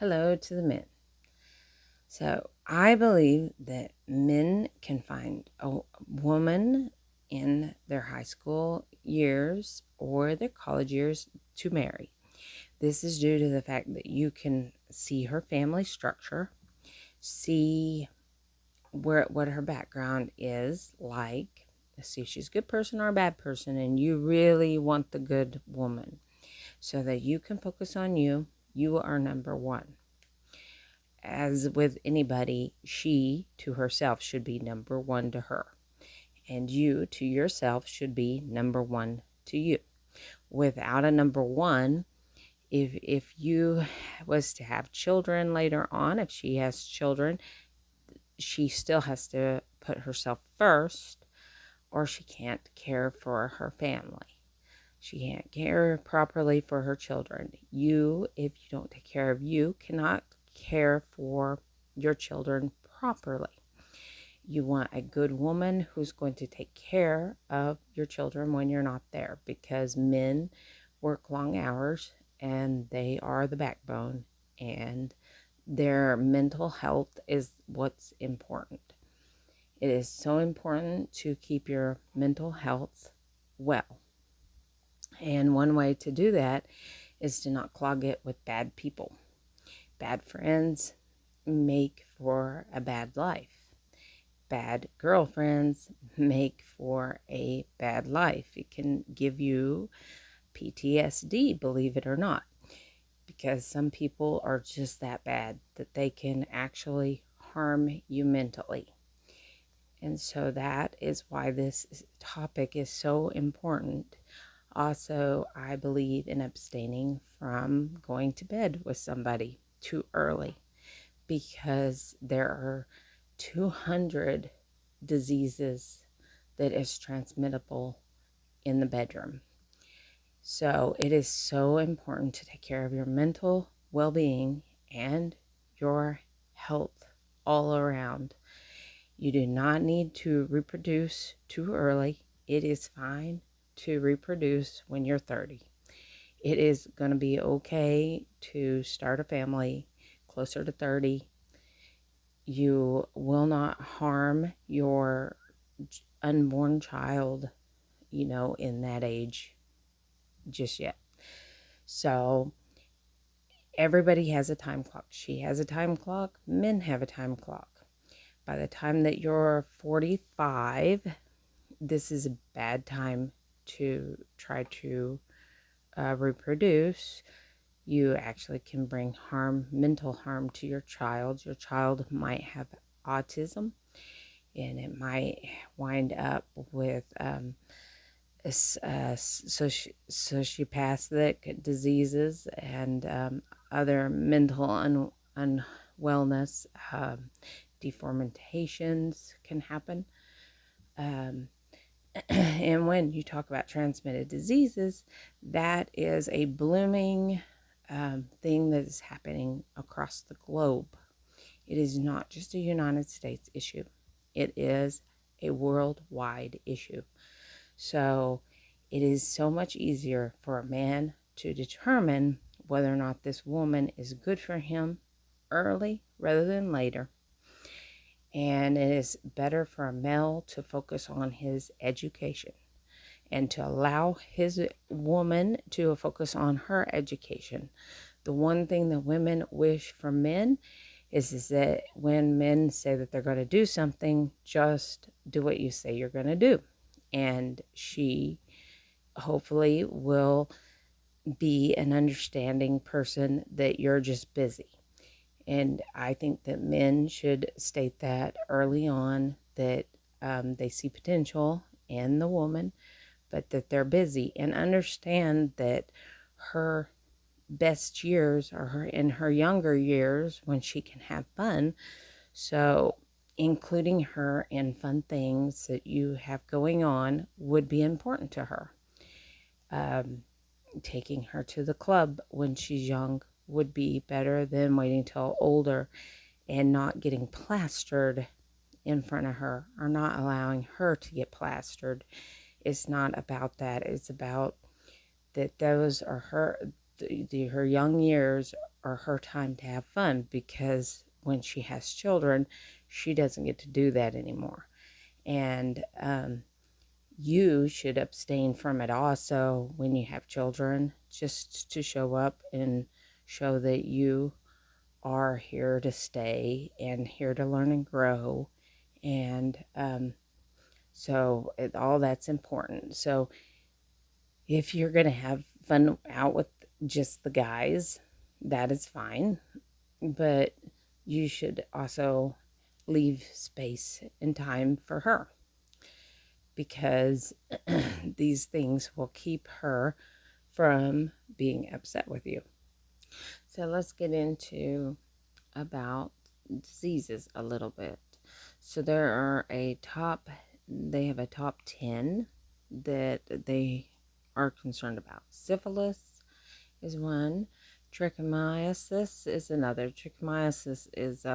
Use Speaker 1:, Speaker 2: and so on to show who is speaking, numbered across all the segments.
Speaker 1: Hello to the men. So, I believe that men can find a woman in their high school years or their college years to marry. This is due to the fact that you can see her family structure, see what her background is like, see if she's a good person or a bad person, and you really want the good woman so that you can focus on you. You are number one. As with anybody, she to herself should be number one to her, and you to yourself should be number one to you. Without a number one, if you was to have children later on, if she has children, she still has to put herself first, or she can't care for her family. She can't care properly for her children. You, if you don't take care of you, cannot care for your children properly. You want a good woman who's going to take care of your children when you're not there, because men work long hours and they are the backbone, and their mental health is what's important. It is so important to keep your mental health well. And one way to do that is to not clog it with bad people. Bad friends make for a bad life. Bad girlfriends make for a bad life. It can give you PTSD, believe it or not, because some people are just that bad that they can actually harm you mentally. And so that is why this topic is so important. Also, I believe in abstaining from going to bed with somebody too early, because there are 200 diseases that is transmittable in the bedroom. So it is so important to take care of your mental well-being and your health all around. You do not need to reproduce too early. It is fine to reproduce when you're 30. It is going to be okay to start a family closer to 30. You will not harm your unborn child, in that age just yet. So everybody has a time clock. She has a time clock. Men have a time clock. By the time that you're 45, this is a bad time to try to reproduce. You actually can bring mental harm to your child. Your child might have autism, and it might wind up with sociopathic diseases and other mental unwellness. Deformations can happen. And when you talk about transmitted diseases, that is a blooming thing that is happening across the globe. It is not just a United States issue. It is a worldwide issue. So it is so much easier for a man to determine whether or not this woman is good for him early rather than later. And it is better for a male to focus on his education and to allow his woman to focus on her education. The one thing that women wish for men is that when men say that they're going to do something, just do what you say you're going to do. And she hopefully will be an understanding person that you're just busy. And I think that men should state that early on, that they see potential in the woman, but that they're busy, and understand that her best years are in her younger years when she can have fun. So including her in fun things that you have going on would be important to her. Taking her to the club when she's young would be better than waiting till older and not getting plastered in front of her, or not allowing her to get plastered. It's not about that. It's about that those are her young years or her time to have fun, because when she has children, she doesn't get to do that anymore. And you should abstain from it also when you have children, just to show up and show that you are here to stay and here to learn and grow. And all that's important. So if you're going to have fun out with just the guys, that is fine. But you should also leave space and time for her, because these things will keep her from being upset with you. So let's get into about diseases a little bit. So they have a top 10 that they are concerned about. Syphilis is one. Trichomoniasis is another. Trichomoniasis is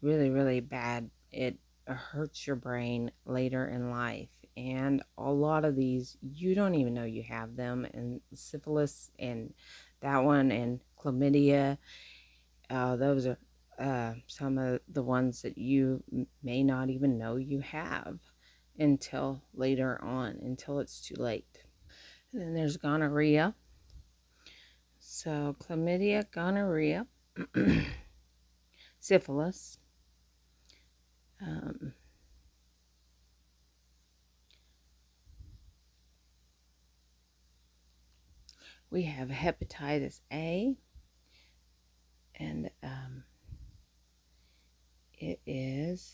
Speaker 1: really, really bad. It hurts your brain later in life. And a lot of these, you don't even know you have them. And syphilis and that one and chlamydia, those are some of the ones that you may not even know you have until later on, until it's too late. And then there's gonorrhea. So chlamydia, gonorrhea, syphilis, um, we have hepatitis A, and it is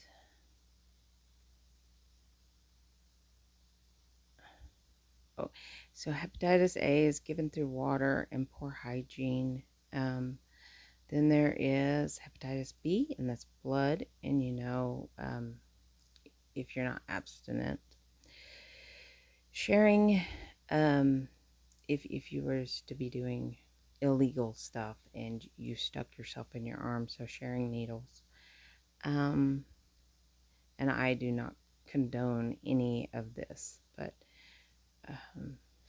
Speaker 1: so hepatitis A is given through water and poor hygiene. Then there is hepatitis B, and that's blood, and if you're not abstinent. Sharing, if you were to be doing illegal stuff and you stuck yourself in your arm, so sharing needles. And I do not condone any of this, but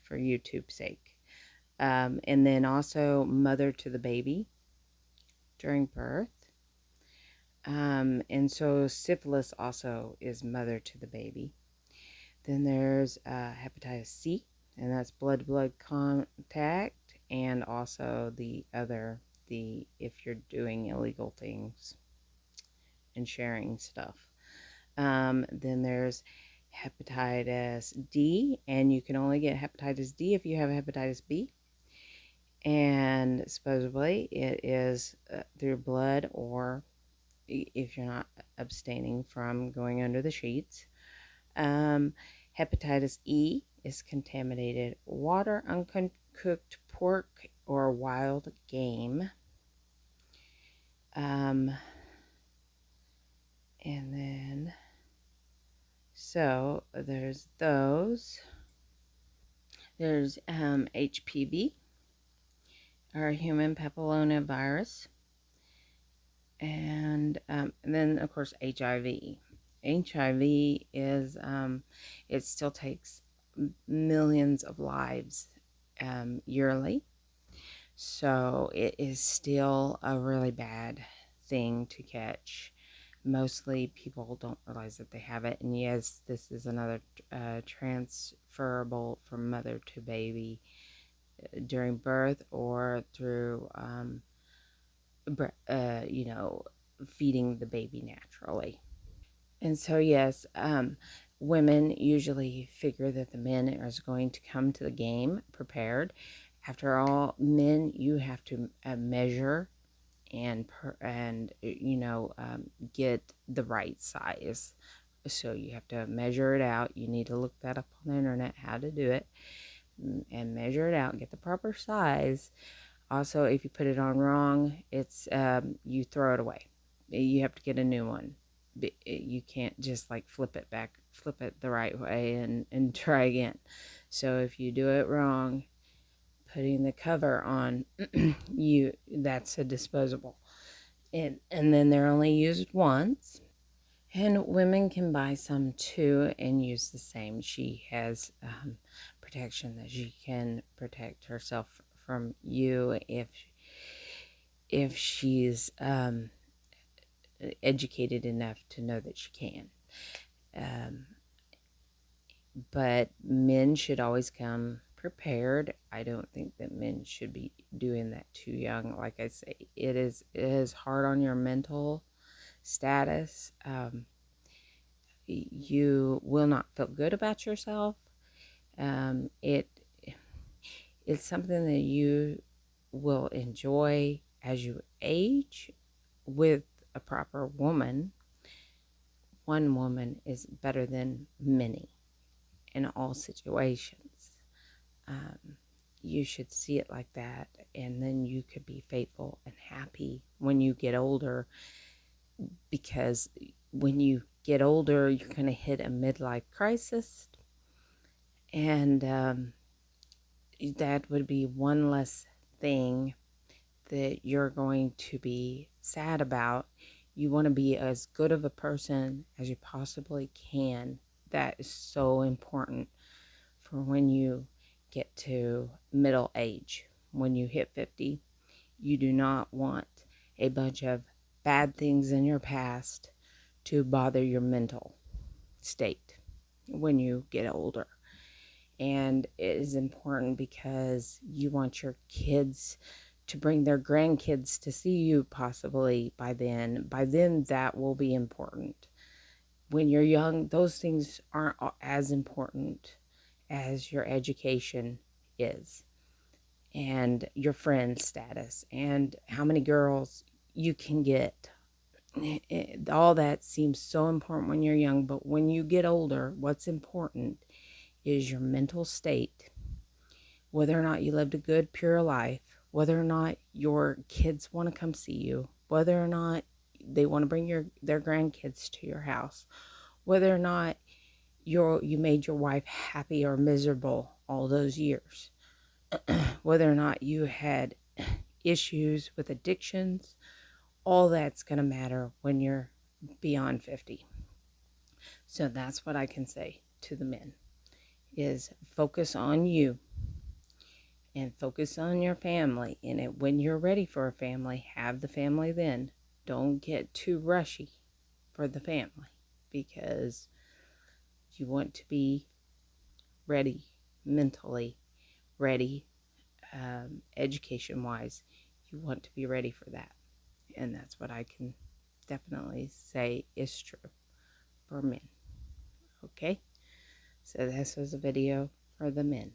Speaker 1: for YouTube's sake. And then also mother to the baby during birth. And so syphilis also is mother to the baby. Then there's hepatitis C, and that's blood-blood contact, and also the if you're doing illegal things and sharing stuff. Then there's hepatitis D, and you can only get hepatitis D if you have hepatitis B. And supposedly it is through blood, or if you're not abstaining from going under the sheets. Hepatitis E is contaminated water, uncooked pork, or wild game. And then, so there's those. There's HPV, or human papillomavirus, and then of course HIV. HIV is it still takes millions of lives yearly, so it is still a really bad thing to catch. Mostly people don't realize that they have it, and yes, this is another transferable from mother to baby during birth or through feeding the baby naturally. And so, yes, women usually figure that the men are going to come to the game prepared. After all, men, you have to measure and get the right size. So you have to measure it out. You need to look that up on the internet, how to do it, and measure it out, get the proper size. Also, if you put it on wrong, it's you throw it away. You have to get a new one. You can't just like flip it the right way and try again. So if you do it wrong, putting the cover on, that's a disposable. And then they're only used once. And women can buy some too and use the same. She has protection that she can protect herself from you if she's educated enough to know that she can. Um, but men should always come prepared. I don't think that men should be doing that too young. Like I say, it is hard on your mental status. You will not feel good about yourself. It's something that you will enjoy as you age with a proper woman. One woman is better than many in all situations. Um, you should see it like that, and then you could be faithful and happy when you get older, because when you get older, you're going to hit a midlife crisis, and that would be one less thing that you're going to be sad about. You want to be as good of a person as you possibly can. That is so important for when you get to middle age. When you hit 50, you do not want a bunch of bad things in your past to bother your mental state when you get older. And it is important because you want your kids to bring their grandkids to see you possibly by then. By then, that will be important. When you're young, those things aren't as important as your education is, and your friend status, and how many girls you can get. All that seems so important when you're young, but when you get older, what's important is your mental state, whether or not you lived a good, pure life, whether or not your kids want to come see you, whether or not they want to bring their grandkids to your house, whether or not you made your wife happy or miserable all those years, whether or not you had issues with addictions. All that's going to matter when you're beyond 50. So that's what I can say to the men, is focus on you and focus on your family. And when you're ready for a family, have the family then. Don't get too rushy for the family, because you want to be ready mentally, ready education wise. You want to be ready for that. And that's what I can definitely say is true for men. Okay? So this was a video for the men.